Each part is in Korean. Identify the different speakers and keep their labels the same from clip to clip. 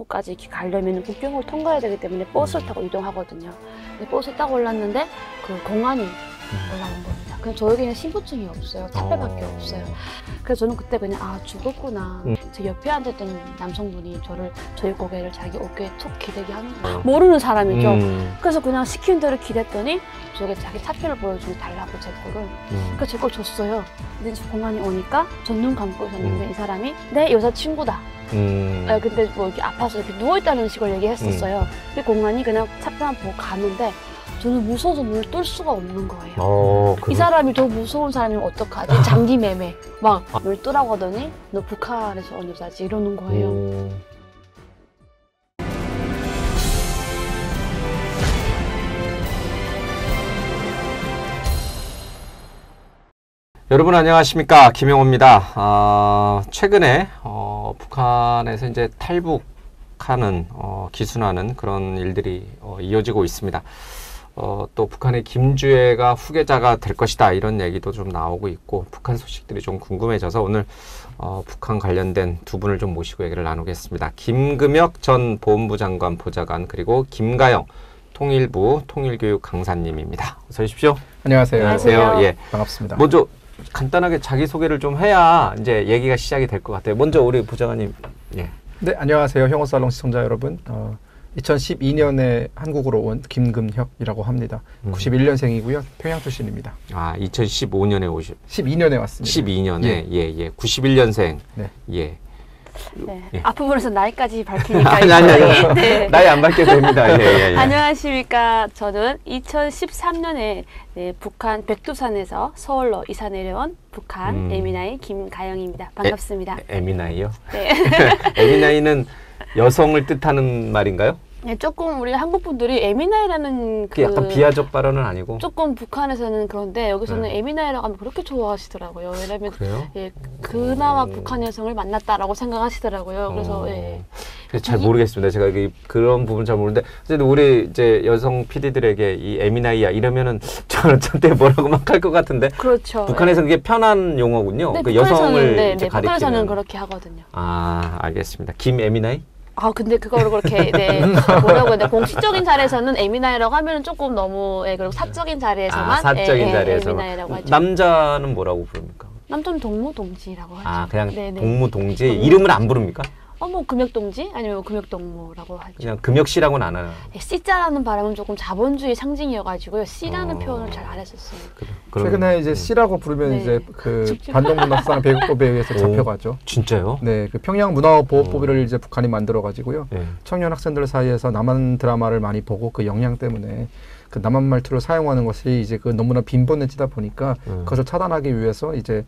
Speaker 1: 까지 이렇게 가려면 국경을 통과해야 되기 때문에 버스를 타고 이동하거든요. 근데 버스 타고 올랐는데 그 공안이 올라온 겁니다. 그냥 저에게는 신분증이 없어요. 차표밖에 없어요. 그래서 저는 그때 그냥 아 죽었구나. 제 옆에 앉았던 남성분이 저희 고개를 자기 어깨에 툭 기대게 하는 거예요. 모르는 사람이죠. 그래서 그냥 시키는 대로 기댔더니 저게 자기 차표를 보여주고 달라고 제 거를. 그래서 제 걸 줬어요. 근데 이제 공안이 오니까 전 눈 감고 있었는데 이 사람이 내 여자친구다. 근데 뭐 이렇게 아파서 이렇게 누워있다는 식으로 얘기했었어요. 근데 공안이 그냥 차표만 보고 가는데 저는 무서워서 눈을 뜰 수가 없는 거예요. 이 사람이 더 무서운 사람이면 어떡하지? 장기 매매. 막 눈을 뜨라고 하더니 너 북한에서 온 여자지 이러는 거예요.
Speaker 2: 여러분 안녕하십니까, 김영호입니다. 최근에 북한에서 이제 탈북하는 기순하는 그런 일들이 이어지고 있습니다. 또 북한의 김주애가 후계자가 될 것이다 이런 얘기도 좀 나오고 있고 북한 소식들이 좀 궁금해져서 오늘 북한 관련된 두 분을 좀 모시고 얘기를 나누겠습니다. 김금혁 전 보훈부 장관 보좌관 그리고 김가영 통일부 통일교육 강사님입니다. 어서 오십시오.
Speaker 3: 안녕하세요.
Speaker 1: 안녕하세요.
Speaker 2: 예,
Speaker 3: 반갑습니다.
Speaker 2: 먼저 간단하게 자기소개를 좀 해야 이제 얘기가 시작이 될 것 같아요. 먼저 우리 부장관님. 예.
Speaker 3: 네, 안녕하세요. 형호살롱 시청자 여러분. 2012년에 한국으로 온 김금혁이라고 합니다. 91년생이고요. 평양 출신입니다.
Speaker 2: 아, 2015년에
Speaker 3: 12년에 왔습니다.
Speaker 2: 12년에 예. 91년생.
Speaker 3: 네.
Speaker 2: 예.
Speaker 1: 네.
Speaker 2: 예.
Speaker 1: 앞부분에서 나이까지 밝히니까
Speaker 2: 아니.
Speaker 1: 네.
Speaker 2: 나이 안 밝혀도 됩니다. 예.
Speaker 1: 안녕하십니까. 저는 2013년에 북한 백두산에서 서울로 이사 내려온 북한 에미나이 김가영입니다. 반갑습니다.
Speaker 2: 에미나이요?
Speaker 1: 네.
Speaker 2: 에미나이는 여성을 뜻하는 말인가요?
Speaker 1: 네, 조금 우리 한국 분들이 에미나이라는
Speaker 2: 그 약간 비하적 발언은 아니고
Speaker 1: 조금 북한에서는 그런데 여기서는 에미나이라고 하면 그렇게 좋아하시더라고요. 왜냐면
Speaker 2: 그래요?
Speaker 1: 예, 그나마 북한 여성을 만났다라고 생각하시더라고요. 그래서 예.
Speaker 2: 그래서 잘 모르겠습니다. 제가 그런 부분 잘 모르는데 어쨌든 우리 이제 여성 PD들에게 이 에미나이야 이러면은 저한테 뭐라고 막 할 것 같은데.
Speaker 1: 그렇죠.
Speaker 2: 북한에서는 그게 편한 용어군요.
Speaker 1: 네,
Speaker 2: 그 여성을
Speaker 1: 네,
Speaker 2: 이제 가리키는.
Speaker 1: 북한에서는 그렇게 하거든요.
Speaker 2: 아, 알겠습니다. 김 에미나이?
Speaker 1: 아, 근데 그거를 그렇게 뭐라고 해야 돼? 공식적인 자리에서는 에미나이라고 하면은 조금 너무 그리고 사적인 자리에서만
Speaker 2: 사적인 자리에서만
Speaker 1: 에미나이라고 하죠.
Speaker 2: 남자는 뭐라고 부릅니까?
Speaker 1: 남자는 동무동지라고 하죠.
Speaker 2: 아, 그냥
Speaker 1: 네네.
Speaker 2: 동무동지 이름을 안 부릅니까?
Speaker 1: 뭐 금역동지 아니면 금역동무라고 하죠.
Speaker 2: 그냥 금역씨라고는 안 하나?
Speaker 1: C자라는 발음은 조금 자본주의 상징이어가지고요. C라는 표현을 잘 안 했었어요.
Speaker 3: 최근에 이제 C라고 부르면 이제 그 반동문화수상 배국법에 의해서 잡혀가죠.
Speaker 2: 진짜요?
Speaker 3: 네, 그 평양 문화보호법을 이제 북한이 만들어가지고요.
Speaker 2: 네.
Speaker 3: 청년 학생들 사이에서 남한 드라마를 많이 보고 그 영향 때문에 그 남한 말투를 사용하는 것이 이제 그 너무나 빈번해지다 보니까 그것을 차단하기 위해서 이제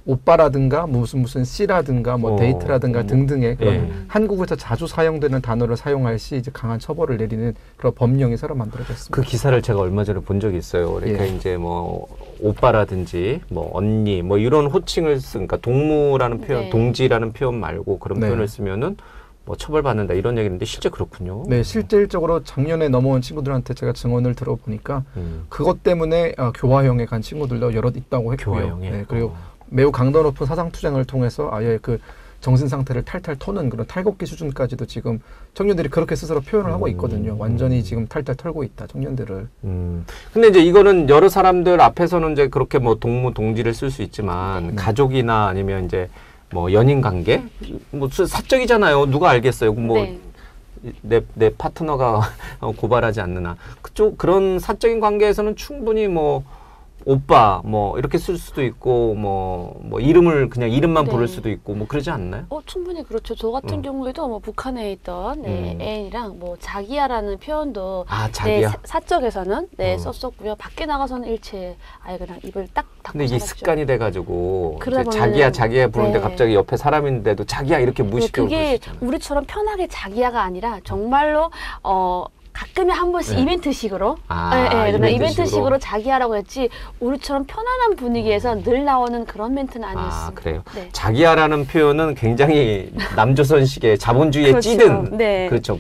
Speaker 3: 오빠라든가 무슨 씨라든가 뭐 데이트라든가 등등의 그런 한국에서 자주 사용되는 단어를 사용할 시 이제 강한 처벌을 내리는 그런 법령이 새로 만들어졌습니다.
Speaker 2: 그 기사를 제가 얼마 전에 본 적이 있어요. 그러니까 이제 뭐 오빠라든지 뭐 언니 뭐 이런 호칭을 그러니까 동무라는 표현, 동지라는 표현 말고 그런 표현을 쓰면은 뭐 처벌받는다 이런 얘기인데 실제 그렇군요.
Speaker 3: 네, 실질적으로 작년에 넘어온 친구들한테 제가 증언을 들어보니까 그것 때문에 교화형에 간 친구들도 여럿 있다고 했고요.
Speaker 2: 교화형에.
Speaker 3: 네, 그리고 매우 강도 높은 사상투쟁을 통해서 아예 그 정신 상태를 탈탈 터는 그런 탈곡기 수준까지도 지금 청년들이 그렇게 스스로 표현을 하고 있거든요. 완전히 지금 탈탈 털고 있다, 청년들을.
Speaker 2: 근데 이제 이거는 여러 사람들 앞에서는 이제 그렇게 뭐 동무 동지를 쓸 수 있지만 가족이나 아니면 이제 뭐 연인 관계 뭐 사적이잖아요. 누가 알겠어요. 뭐 내 파트너가 고발하지 않는 한 그쪽 그런 사적인 관계에서는 충분히 뭐 오빠 뭐 이렇게 쓸 수도 있고 뭐 이름을 그냥 이름만 부를 수도 있고 뭐 그러지 않나요?
Speaker 1: 충분히 그렇죠. 저 같은 경우에도 뭐 북한에 있던 애인이랑 뭐 자기야라는 표현도
Speaker 2: 자기야?
Speaker 1: 사적에서는 썼었고요. 밖에 나가서는 일체 아예 그냥 입을 딱 닫고
Speaker 2: 근데 이게
Speaker 1: 살았죠.
Speaker 2: 습관이 돼가지고 이제
Speaker 1: 보면은,
Speaker 2: 자기야 부르는데 갑자기 옆에 사람인데도 자기야 이렇게 무시적으로
Speaker 1: 그게 우리처럼 편하게 자기야가 아니라 정말로 가끔에 한 번씩 이벤트식으로 이벤트식으로 자기야라고 했지 우리처럼 편안한 분위기에서 늘 나오는 그런 멘트는 아니었습니다.
Speaker 2: 그래요? 자기야라는 표현은 굉장히 남조선식의 자본주의에 찌든 그렇죠.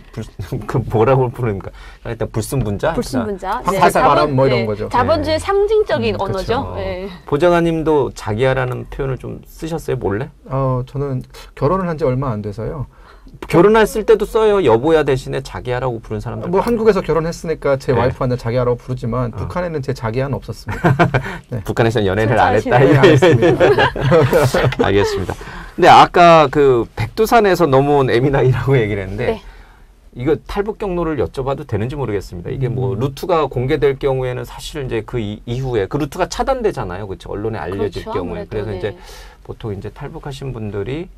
Speaker 2: 그 뭐라고 부르는가? 일단 불순분자?
Speaker 1: 불순분자.
Speaker 3: 사사바람 뭐 이런 거죠.
Speaker 1: 자본주의 상징적인 언어죠.
Speaker 2: 보좌관님도 자기야라는 표현을 좀 쓰셨어요? 몰래?
Speaker 3: 저는 결혼을 한 지 얼마 안 돼서요.
Speaker 2: 결혼했을 때도 써요. 여보야 대신에 자기야라고 부른 사람들.
Speaker 3: 뭐 한국에서 결혼했으니까 제
Speaker 2: 네.
Speaker 3: 와이프한테 자기야라고 부르지만 북한에는 제 자기야는 없었습니다. 네.
Speaker 2: 북한에서는 연애를 안 했다.
Speaker 3: 네, 알겠습니다.
Speaker 2: 알겠습니다. 근데 아까 그 백두산에서 넘어온 에미나이라고 얘기를 했는데
Speaker 1: 네.
Speaker 2: 이거 탈북 경로를 여쭤봐도 되는지 모르겠습니다. 이게 뭐 루트가 공개될 경우에는 사실 이제 그 이후에 그 루트가 차단되잖아요. 그렇죠? 언론에 알려질
Speaker 1: 그렇죠,
Speaker 2: 경우에.
Speaker 1: 아무래도,
Speaker 2: 그래서
Speaker 1: 네.
Speaker 2: 이제 보통 이제 탈북하신 분들이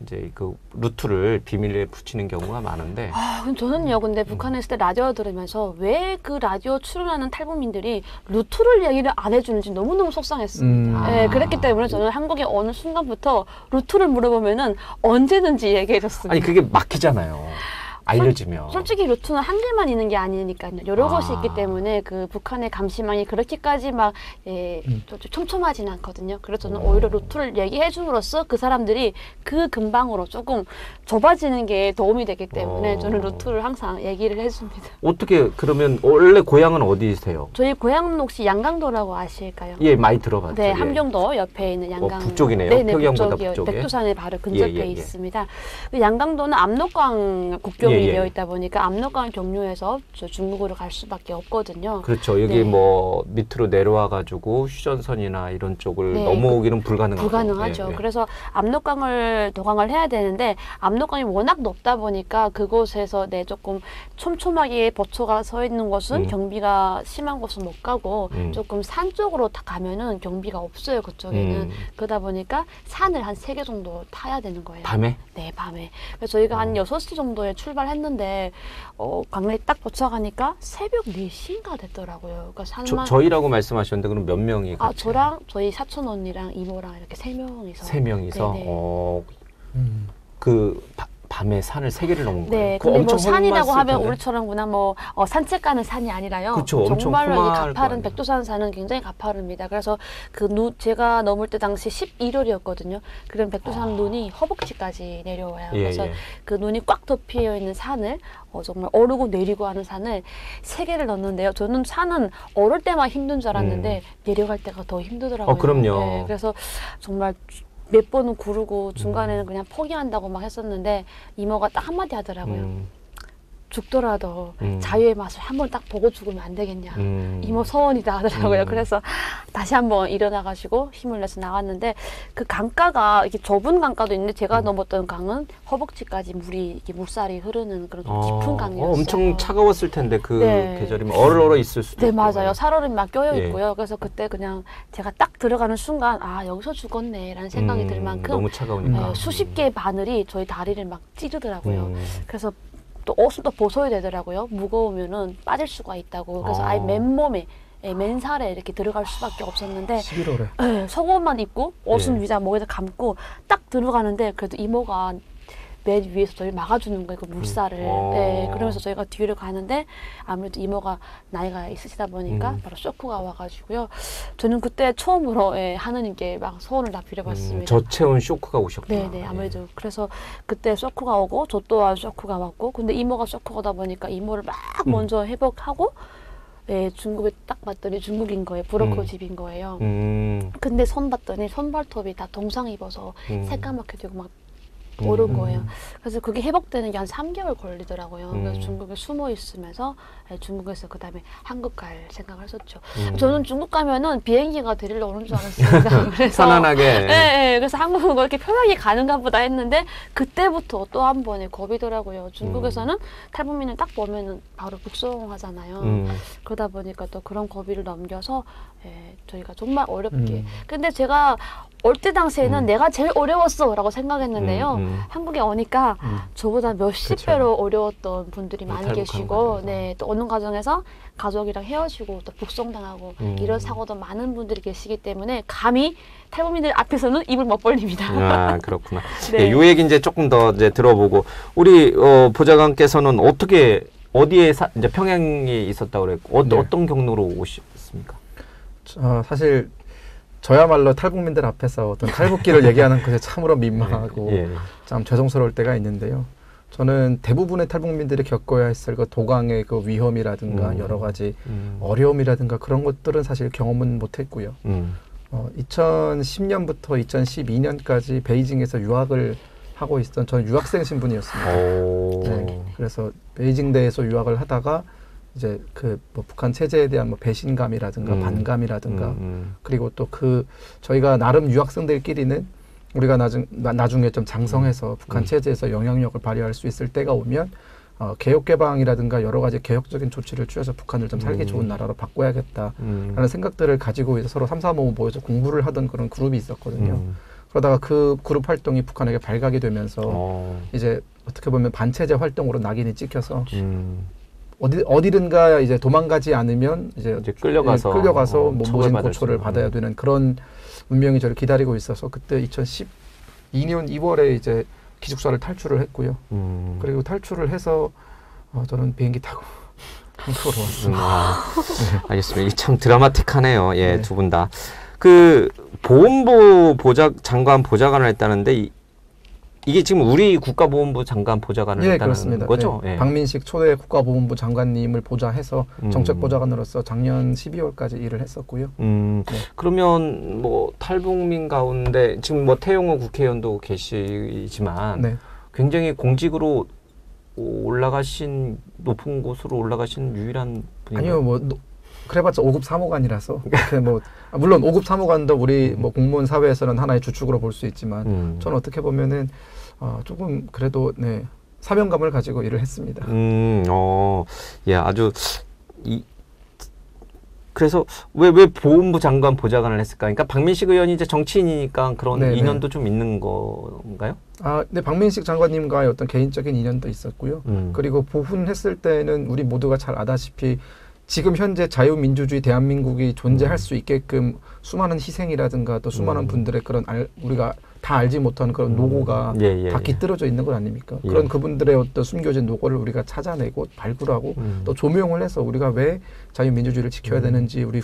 Speaker 2: 이제 그 루트를 비밀에 붙이는 경우가 많은데
Speaker 1: 그럼 저는요, 근데 북한에 있을 때 라디오 들으면서 왜 그 라디오 출연하는 탈북민들이 루트를 얘기를 안 해주는지 너무너무 속상했습니다. 네, 그랬기 때문에 저는 한국에 어느 순간부터 루트를 물어보면은 언제든지 얘기해줬습니다.
Speaker 2: 아니 그게 막히잖아요. 알려지면.
Speaker 1: 솔직히 루트는 한 길만 있는 게 아니니까요. 여러 곳이 있기 때문에 그 북한의 감시망이 그렇게까지 막 촘촘하진 않거든요. 그래서 저는 오히려 루트를 얘기해 줌으로써 그 사람들이 그 근방으로 조금 좁아지는 게 도움이 되기 때문에 저는 루트를 항상 얘기를 해줍니다.
Speaker 2: 어떻게 그러면 원래 고향은 어디세요?
Speaker 1: 저희 고향은 혹시 양강도라고 아실까요?
Speaker 2: 예, 많이 들어봤죠.
Speaker 1: 네,
Speaker 2: 예.
Speaker 1: 함경도 옆에 있는 양강.
Speaker 2: 북쪽이네요.
Speaker 1: 네네,
Speaker 2: 평양보다
Speaker 1: 북쪽이요.
Speaker 2: 북쪽에.
Speaker 1: 백두산에 바로 근접해
Speaker 2: 예, 예.
Speaker 1: 있습니다. 그 양강도는 압록강 국경이
Speaker 2: 예, 예.
Speaker 1: 되어 있다 보니까 압록강 경로에서 저 중국으로 갈 수밖에 없거든요.
Speaker 2: 그렇죠. 여기
Speaker 1: 네.
Speaker 2: 뭐 밑으로 내려와 가지고 휴전선이나 이런 쪽을
Speaker 1: 네,
Speaker 2: 넘어오기는 불가능하고.
Speaker 1: 불가능하죠.
Speaker 2: 예, 예.
Speaker 1: 그래서 압록강을 도강을 해야 되는데 압록강이 워낙 높다 보니까 그곳에서 조금 촘촘하게 보초가 서 있는 곳은 경비가 심한 곳은 못 가고 조금 산 쪽으로 가면은 경비가 없어요. 그쪽에는. 그러다 보니까 산을 한 3개 정도 타야 되는 거예요.
Speaker 2: 밤에?
Speaker 1: 네, 밤에. 그래서 저희가 한 6시 정도에 출발했는데 강릉에 딱 도착하니까 새벽 4시인가 됐더라고요. 그러니까 산만
Speaker 2: 저희라고 말씀하셨는데 그럼 몇 명이 같이?
Speaker 1: 저랑 저희 사촌 언니랑 이모랑 이렇게 3명이서.
Speaker 2: 3명이서
Speaker 1: 네네.
Speaker 2: 그 밤에 산을 3개를 넘은 거예요.
Speaker 1: 네,
Speaker 2: 그거
Speaker 1: 근데
Speaker 2: 엄청
Speaker 1: 뭐 산이라고
Speaker 2: 험했을
Speaker 1: 하면
Speaker 2: 텐데.
Speaker 1: 우리처럼 그냥 뭐 산책 가는 산이 아니라요.
Speaker 2: 그쵸, 엄청
Speaker 1: 정말로 이
Speaker 2: 험할 거
Speaker 1: 가파른
Speaker 2: 아니에요.
Speaker 1: 백두산 산은 굉장히 가파릅니다. 그래서 제가 넘을 때 당시 11월이었거든요. 그럼 백두산 눈이 허벅지까지 내려와요.
Speaker 2: 예,
Speaker 1: 그래서
Speaker 2: 예.
Speaker 1: 그 눈이 꽉 덮여 있는 산을 정말 오르고 내리고 하는 산을 3개를 넣는데요. 저는 산은 오를 때만 힘든 줄 알았는데 내려갈 때가 더 힘들더라고요.
Speaker 2: 그럼요.
Speaker 1: 네, 그래서 정말 몇 번은 구르고 중간에는 그냥 포기한다고 막 했었는데 이모가 딱 한마디 하더라고요. 죽더라도 자유의 맛을 한번 딱 보고 죽으면 안 되겠냐. 이모 소원이다 하더라고요. 그래서 다시 한번 일어나가지고 힘을 내서 나왔는데 그 강가가 이렇게 좁은 강가도 있는데 제가 넘었던 강은 허벅지까지 물살이 흐르는 그런 좀 깊은 강이었어요.
Speaker 2: 엄청 차가웠을 텐데 그
Speaker 1: 네.
Speaker 2: 계절이면 얼어 있을 수도
Speaker 1: 네,
Speaker 2: 있고.
Speaker 1: 맞아요. 살얼음이 막 껴여
Speaker 2: 예.
Speaker 1: 있고요. 그래서 그때 그냥 제가 딱 들어가는 순간 여기서 죽었네라는 생각이 들 만큼
Speaker 2: 너무 차가우니까.
Speaker 1: 수십 개의 바늘이 저희 다리를 막 찌르더라고요. 그래서 또 옷을 또 벗어야 되더라고요. 무거우면은 빠질 수가 있다고. 그래서 아예 맨몸에 맨살에 이렇게 들어갈 수밖에 없었는데
Speaker 3: 11월에
Speaker 1: 속옷만 입고 옷은
Speaker 2: 예.
Speaker 1: 위자 목에다 감고 딱 들어가는데 그래도 이모가 맨 위에서 저희 막아주는 거예요. 그 물살을. 네, 그러면서 저희가 뒤를 가는데 아무래도 이모가 나이가 있으시다 보니까 바로 쇼크가 와가지고요. 저는 그때 처음으로 하느님께 막 소원을 다 빌어봤습니다.
Speaker 2: 저체온 쇼크가 오셨구나.
Speaker 1: 네네, 아무래도. 그래서 그때 쇼크가 오고 저 또한 쇼크가 왔고 근데 이모가 쇼크가 오다 보니까 이모를 막 먼저 회복하고 중국에 딱 봤더니 중국인 거예요. 브로커 집인 거예요. 근데 손 봤더니 손발톱이 다 동상 입어서 새까맣게 되고 막 오른 거예요. 그래서 그게 회복되는 게 한 3개월 걸리더라고요. 그래서 중국에 숨어 있으면서 중국에서 그 다음에 한국 갈 생각을 했었죠. 저는 중국 가면은 비행기가 데리러 오는 줄 알았습니다. 그래서
Speaker 2: 편안하게.
Speaker 1: 네, 그래서 한국은 그렇게 편하게 가는가 보다 했는데 그때부터 또 한 번의 겁이더라고요. 중국에서는 탈북민을 딱 보면은 바로 북송하잖아요. 그러다 보니까 또 그런 고비를 넘겨서 저희가 정말 어렵게. 근데 제가 올 때 당시에는 내가 제일 어려웠어 라고 생각했는데요. 한국에 오니까 저보다 몇십 배로 어려웠던 분들이 많이 계시고 또 오는 과정에서 가족이랑 헤어지고 또 북송당하고 이런 사고도 많은 분들이 계시기 때문에 감히 탈북민들 앞에서는 입을 못 벌립니다.
Speaker 2: 그렇구나.
Speaker 1: 네.
Speaker 2: 요 얘기 이제 조금 더 이제 들어보고 우리 보좌관께서는 어디에 이제 평양에 있었다고 그랬고 어떤 경로로 오셨습니까?
Speaker 3: 사실 저야말로 탈북민들 앞에서 어떤 탈북기를 얘기하는 것에 참으로 민망하고 참 죄송스러울 때가 있는데요. 저는 대부분의 탈북민들이 겪어야 했을 그 도강의 그 위험이라든가 여러 가지 어려움이라든가 그런 것들은 사실 경험은 못했고요. 2010년부터 2012년까지 베이징에서 유학을 하고 있었던 저는 유학생 신분이었습니다.
Speaker 2: 오.
Speaker 3: 네, 그래서 베이징대에서 유학을 하다가 이제 그 뭐 북한 체제에 대한 뭐 배신감이라든가 반감이라든가 그리고 또 그 저희가 나름 유학생들끼리는 우리가 나중에 좀 장성해서 북한 체제에서 영향력을 발휘할 수 있을 때가 오면 개혁 개방이라든가 여러 가지 개혁적인 조치를 취해서 북한을 좀 살기 좋은 나라로 바꿔야겠다라는 생각들을 가지고 이제 서로 3, 4, 5 모여서 공부를 하던 그런 그룹이 있었거든요. 그러다가 그 그룹 활동이 북한에게 발각이 되면서 이제 어떻게 보면 반체제 활동으로 낙인이 찍혀서 어디든가 이제 도망가지 않으면 이제 끌려가서 뭐 모진 고초를 받아야 되는 그런 운명이 저를 기다리고 있어서 그때 2012년 2월에 이제 기숙사를 탈출을 했고요. 그리고 탈출을 해서 저는 비행기 타고 한국으로 왔습니다.
Speaker 2: 네. 알겠습니다. 이게 참 드라마틱하네요. 예,
Speaker 3: 네.
Speaker 2: 두 분 다. 그 보훈부 장관 보좌관을 했다는데 이게 지금 우리 국가보훈부 장관 보좌관을
Speaker 3: 예,
Speaker 2: 했다는
Speaker 3: 그렇습니다.
Speaker 2: 거죠?
Speaker 3: 네.
Speaker 2: 예.
Speaker 3: 박민식 초대 국가보훈부 장관님을 보좌해서 정책보좌관으로서 작년 12월까지 일을 했었고요. 네.
Speaker 2: 그러면 뭐 탈북민 가운데 지금 뭐 태용호 국회의원도 계시지만
Speaker 3: 네.
Speaker 2: 굉장히 공직으로 올라가신 높은 곳으로 올라가신 유일한 분인가요?
Speaker 3: 아니요, 뭐 그래봤자 5급 사무관이라서 뭐 물론 5급 사무관도 우리 뭐 공무원 사회에서는 하나의 주축으로 볼 수 있지만 저는 어떻게 보면은 조금 그래도 네 사명감을 가지고 일을 했습니다.
Speaker 2: 예, 아주 그래서 왜 보훈부 장관 보좌관을 했을까? 그러니까 박민식 의원이 이제 정치인이니까 그런
Speaker 3: 네네.
Speaker 2: 인연도 좀 있는 건가요?
Speaker 3: 네, 박민식 장관님과의 어떤 개인적인 인연도 있었고요. 그리고 보훈했을 때는 우리 모두가 잘 아다시피 지금 현재 자유민주주의 대한민국이 존재할 수 있게끔 수많은 희생이라든가 또 수많은 분들의 그런 우리가 다 알지 못한 그런 노고가 다 깃들어져 있는 것 아닙니까? 그런 그분들의 어떤 숨겨진 노고를 우리가 찾아내고 발굴하고 또 조명을 해서 우리가 왜 자유민주주의를 지켜야 되는지 우리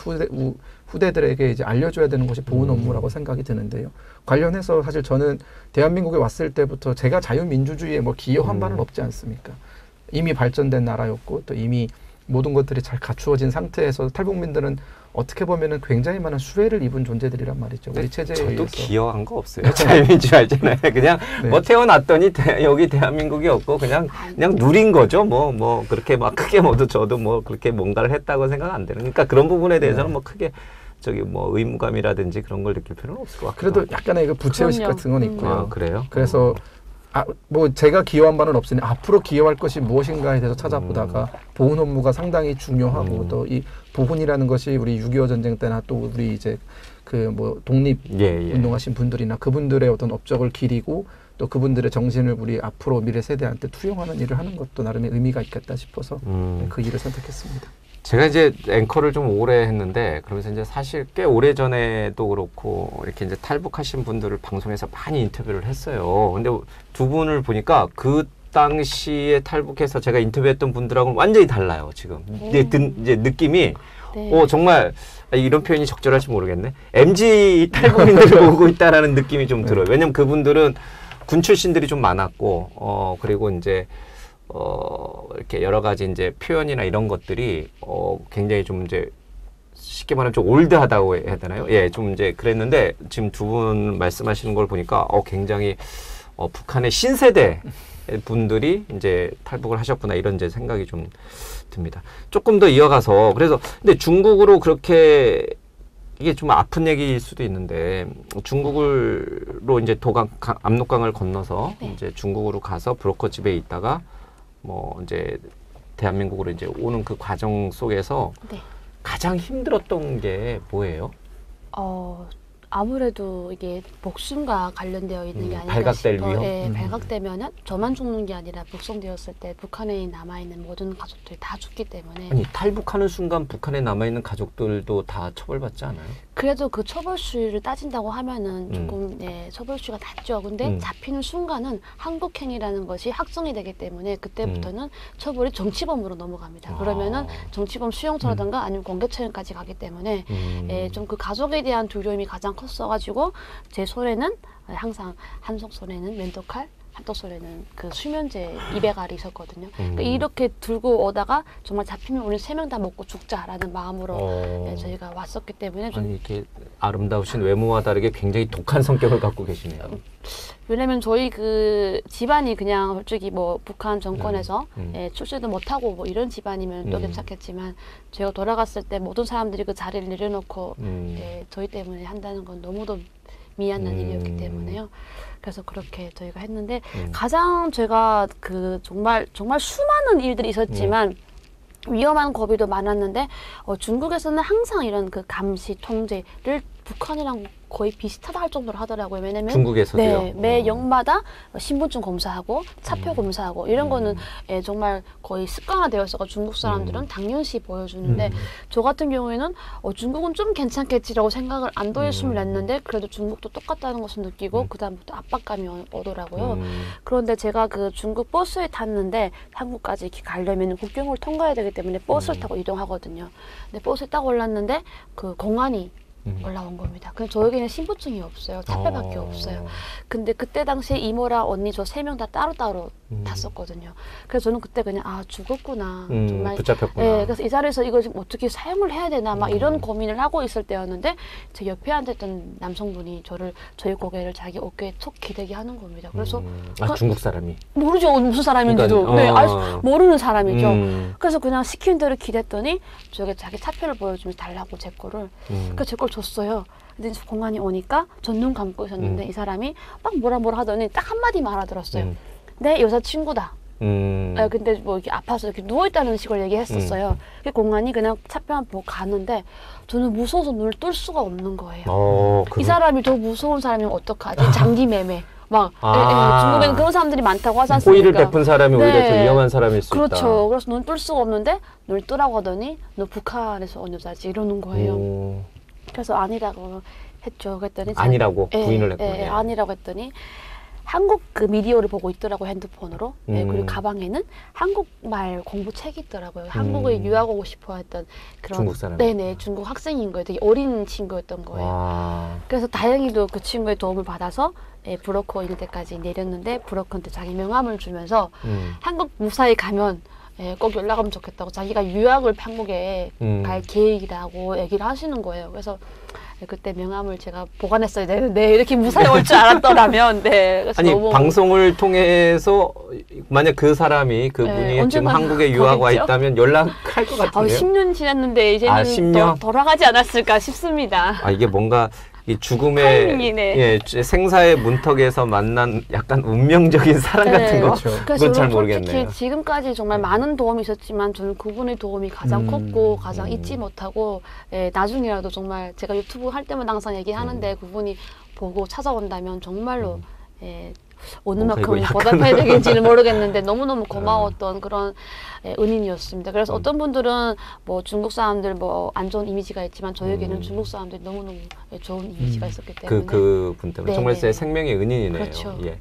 Speaker 3: 후대들에게 이제 알려줘야 되는 것이 보훈 업무라고 생각이 드는데요. 관련해서 사실 저는 대한민국에 왔을 때부터 제가 자유민주주의에 뭐 기여한 바는 없지 않습니까? 이미 발전된 나라였고 또 이미 모든 것들이 잘 갖추어진 상태에서 탈북민들은 어떻게 보면은 굉장히 많은 수혜를 입은 존재들이란 말이죠. 우리 체제에
Speaker 2: 저도
Speaker 3: 의해서.
Speaker 2: 기여한 거 없어요. 자유민주주의 알잖아요. 그냥
Speaker 3: 네.
Speaker 2: 뭐 태어났더니 여기 대한민국이 없고 그냥 누린 거죠. 뭐 그렇게 막 크게 모두 저도 뭐 그렇게 뭔가를 했다고 생각 안 되는. 그러니까 그런 부분에 대해서는 뭐 크게 뭐 의무감이라든지 그런 걸 느낄 필요는 없을 것 같아요.
Speaker 3: 그래도 약간의 그 부채의식
Speaker 1: 그럼요.
Speaker 3: 같은 건 있고요.
Speaker 2: 아, 그래요?
Speaker 3: 그래서 뭐 제가 기여한 바는 없으니 앞으로 기여할 것이 무엇인가에 대해서 찾아보다가 보훈 업무가 상당히 중요하고 또 이 보훈이라는 것이 우리 6.25 전쟁 때나 또 우리 이제 그 뭐 독립 운동하신 분들이나 그분들의 어떤 업적을 기리고 또 그분들의 정신을 우리 앞으로 미래 세대한테 투영하는 일을 하는 것도 나름의 의미가 있겠다 싶어서 그 일을 선택했습니다.
Speaker 2: 제가 이제 앵커를 좀 오래 했는데 그러면서 이제 사실 꽤 오래 전에도 그렇고 이렇게 이제 탈북하신 분들을 방송에서 많이 인터뷰를 했어요. 근데 두 분을 보니까 그 당시에 탈북해서 제가 인터뷰했던 분들하고는 완전히 달라요. 지금 이제 느낌이
Speaker 1: 네.
Speaker 2: 정말 이런 표현이 적절할지 모르겠네. MZ 탈북민들을 보고 있다라는 느낌이 좀 들어요. 왜냐면 그분들은 군 출신들이 좀 많았고 그리고 이제 이렇게 여러 가지 이제 표현이나 이런 것들이 굉장히 좀 이제 쉽게 말하면 좀 올드하다고 해야 되나요? 예, 좀 이제 그랬는데 지금 두 분 말씀하시는 걸 보니까 굉장히 북한의 신세대 분들이 이제 탈북을 하셨구나 이런 이제 생각이 좀 듭니다. 조금 더 이어가서 그래서 근데 중국으로 그렇게 이게 좀 아픈 얘기일 수도 있는데 중국으로 이제 압록강을 건너서 이제 중국으로 가서 브로커집에 있다가 뭐 이제 대한민국으로 이제 오는 그 과정 속에서 가장 힘들었던 게 뭐예요?
Speaker 1: 아무래도 이게 목숨과 관련되어 있는 게 아닐까
Speaker 2: 발각될
Speaker 1: 싶어요.
Speaker 2: 위험?
Speaker 1: 예, 발각되면은 저만 죽는 게 아니라 북송되었을 때 북한에 남아있는 모든 가족들이 다 죽기 때문에
Speaker 2: 아니 탈북하는 순간 북한에 남아있는 가족들도 다 처벌받지 않아요?
Speaker 1: 그래도 그 처벌 수위를 따진다고 하면은 조금 처벌 수위가 낮죠. 근데 잡히는 순간은 한국행위라는 것이 확정이 되기 때문에 그때부터는 처벌이 정치범으로 넘어갑니다. 그러면은 정치범 수용소라든가 아니면 공개처형까지 가기 때문에 좀 그 가족에 대한 두려움이 가장 컸어가지고 제 손에는 항상 한쪽 손에는 면도칼, 한덕소에는 그 수면제 200알이 있었거든요. 그러니까 이렇게 들고 오다가 정말 잡히면 우리 3명 다 먹고 죽자라는 마음으로 네, 저희가 왔었기 때문에 좀
Speaker 2: 아니 이렇게 아름다우신 외모와 다르게 굉장히 독한 성격을 갖고 계시네요.
Speaker 1: 왜냐면 저희 그 집안이 그냥 솔직히 뭐 북한 정권에서 예, 출세도 못하고 뭐 이런 집안이면 또 괜찮겠지만 저희가 돌아갔을 때 모든 사람들이 그 자리를 내려놓고 예, 저희 때문에 한다는 건 너무도 미안한 일이었기 때문에요. 그래서 그렇게 저희가 했는데 가장 제가 그 정말 수많은 일들이 있었지만 위험한 고비도 많았는데 중국에서는 항상 이런 그 감시 통제를 북한이랑 거의 비슷하다 할 정도로 하더라고요. 왜냐면
Speaker 2: 중국에서도요?
Speaker 1: 네, 매 역마다 신분증 검사하고 차표 검사하고 이런 거는 예, 정말 거의 습관화되어서 중국 사람들은 당연시 보여주는데 저 같은 경우에는 중국은 좀 괜찮겠지라고 생각을 안도했음을 냈는데 그래도 중국도 똑같다는 것을 느끼고 그 다음부터 압박감이 오더라고요. 그런데 제가 그 중국 버스에 탔는데 한국까지 이렇게 가려면 국경을 통과해야 되기 때문에 버스를 타고 이동하거든요. 근데 버스에 딱 올랐는데 그 공안이 올라온 겁니다. 근데 저에게는 신분증이 없어요. 차표밖에 없어요. 근데 그때 당시에 이모랑 언니 저 3명 다 따로따로 탔었거든요. 그래서 저는 그때 그냥 아 죽었구나. 정말
Speaker 2: 붙잡혔구나.
Speaker 1: 예, 그래서 이 자리에서 이걸 지금 어떻게 사용을 해야 되나 막 이런 고민을 하고 있을 때였는데 제 옆에 앉았던 남성분이 저희 고개를 자기 어깨에 톡 기대게 하는 겁니다. 그래서
Speaker 2: 아 중국 사람이
Speaker 1: 모르죠 무슨 사람인지도
Speaker 2: 그러니까,
Speaker 1: 네, 모르는 사람이죠. 그래서 그냥 시키는 대로 기댔더니 저게 자기 차표를 보여주면서 달라고 제 거를 그래서 제 걸 줬어요. 근데 공안이 오니까 전 눈 감고 있었는데 이 사람이 막 뭐라 하더니 딱 한마디만 알아들었어요. 내 여자친구다. 근데 뭐 이렇게 아파서 이렇게 누워있다는 식으로 얘기했었어요. 그 공안이 그냥 차표만 보고 가는데 저는 무서워서 눈을 뜰 수가 없는 거예요. 이 사람이 더 무서운 사람이면 어떡하지? 장기 매매. 막 중국에는 그런 사람들이 많다고 하지 않습니까?
Speaker 2: 호의를 베푼 사람이 오히려 더 위험한 사람일 수 있다.
Speaker 1: 그렇죠. 그래서 눈 뜰 수가 없는데 눈을 뜨라고 하더니 너 북한에서 온 여자지 이러는 거예요. 그래서 아니라고 했죠. 그랬더니
Speaker 2: 아니라고 부인을 했거든요.
Speaker 1: 아니라고 했더니 한국 그 미디어를 보고 있더라고 핸드폰으로. 그리고 가방에는 한국말 공부책이 있더라고요. 한국에 유학 오고 싶어 했던 그런
Speaker 2: 중국 사람.
Speaker 1: 네네 중국 학생인 거예요. 되게 어린 친구였던 거예요.
Speaker 2: 와.
Speaker 1: 그래서 다행히도 그 친구의 도움을 받아서 브로커 있는 데까지 내렸는데 브로커한테 자기 명함을 주면서 한국 무사히 가면 꼭 연락하면 좋겠다고 자기가 유학을 한국에 갈 계획이라고 얘기를 하시는 거예요. 그래서 그때 명함을 제가 보관했어야 되는데 이렇게 무사히 올 줄 알았더라면 그래서
Speaker 2: 아니
Speaker 1: 너무
Speaker 2: 방송을 통해서 만약 그 사람이 그분이 지금 한국에 유학 와 있다면 연락할 것 같은데요.
Speaker 1: 10년 지났는데 이제는
Speaker 2: 10년?
Speaker 1: 돌아가지 않았을까 싶습니다.
Speaker 2: 이게 뭔가 이 죽음의
Speaker 1: 타이밍이네.
Speaker 2: 생사의 문턱에서 만난 약간 운명적인 사랑 같은 거
Speaker 3: 그렇죠.
Speaker 1: 그래서
Speaker 2: 그건 잘
Speaker 1: 저는
Speaker 2: 모르겠네요.
Speaker 1: 솔직히 지금까지 정말 많은 도움이 있었지만 저는 그분의 도움이 가장 컸고 가장 잊지 못하고 나중이라도 정말 제가 유튜브 할 때마다 항상 얘기하는데 그분이 보고 찾아온다면 정말로 어느 만큼 보답해야 되겠지는 모르겠는데 너무너무 고마웠던 그런 은인이었습니다. 그래서 어떤 분들은 뭐 중국 사람들 뭐 안 좋은 이미지가 있지만 저에게는 중국 사람들이 너무너무 좋은 이미지가 있었기 때문에
Speaker 2: 그 분 때문에 정말 제 생명의 은인이네요.
Speaker 1: 그렇죠.
Speaker 2: 예.